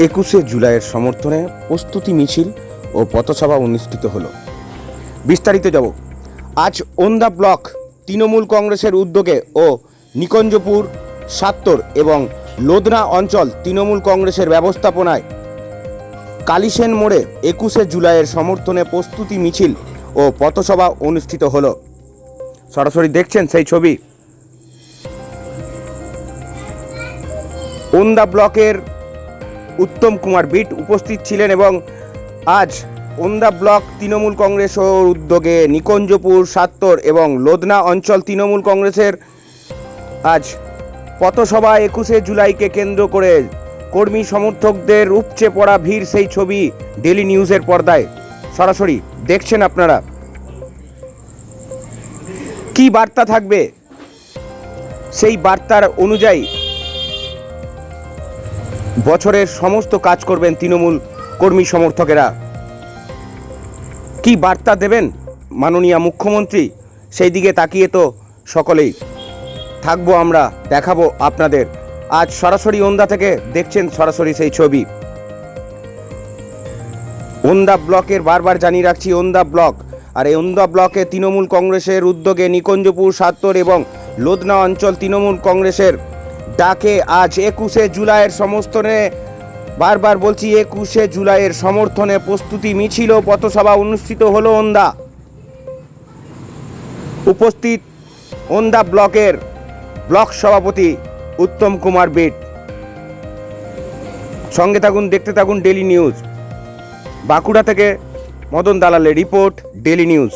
21শে জুলাইয়ের সমর্থনে প্রস্তুতি মিছিল ও পথসভা অনুষ্ঠিত হলো। বিস্তারিত যাব। আজ ওন্দা ব্লক তৃণমূল কংগ্রেসের উদ্যোগে ও নিকুঞ্জপুর সাত্তর এবং লোধনা অঞ্চল তৃণমূল কংগ্রেসের ব্যবস্থাপনায় কালীসেন মোড়ে 21শে জুলাইয়ের সমর্থনে প্রস্তুতি মিছিল ও পথসভা অনুষ্ঠিত হলো। সরাসরি দেখছেন সেই ছবি। ওন্দা ব্লকের উত্তম কুমার বিট উপস্থিত ছিলেন এবং আজ ওন্দা ব্লক তৃণমূল কংগ্রেসের উদ্যোগে নিকুঞ্জপুর সাত্তর এবং লোধনা অঞ্চল তৃণমূল কংগ্রেসের আজ পথসভা 21শে জুলাইকে কেন্দ্র করে কর্মী সমর্থকদের উপচে পড়া ভিড়, সেই ছবি ডেলি নিউজের পর্দায় সরাসরি দেখছেন আপনারা। কি বার্তা থাকবে সেই বার্তার অনুযায়ী বছরের সমস্ত কাজ করবেন তৃণমূল কর্মী সমর্থকেরা। কি বার্তা দেবেন মাননীয় মুখ্যমন্ত্রী, সেই দিকে তাকিয়ে তো সকলেই থাকবো, আমরা দেখাবো আপনাদের। আজ সরাসরি ওন্দা থেকে দেখছেন সরাসরি সেই ছবি। ওন্দা ব্লকের বারবার জানিয়ে রাখছি, ওন্দা ব্লক, আর এই ওন্দা ব্লকে তৃণমূল কংগ্রেসের উদ্যোগে নিকুঞ্জপুর সাত্তর এবং লোধনা অঞ্চল তৃণমূল কংগ্রেসের ডাকে আজ 21শে জুলাইয়ের সমর্থনে, বারবার বলছি 21শে জুলাইয়ের সমর্থনে প্রস্তুতি মিছিল ও পথসভা অনুষ্ঠিত হলো ওন্দা। উপস্থিত ওন্দা ব্লকের ব্লক সভাপতি উত্তম কুমার বিট। সঙ্গে থাকুন, দেখতে থাকুন ডেলি নিউজ। বাঁকুড়া থেকে মদন দালালের রিপোর্ট, ডেলি নিউজ।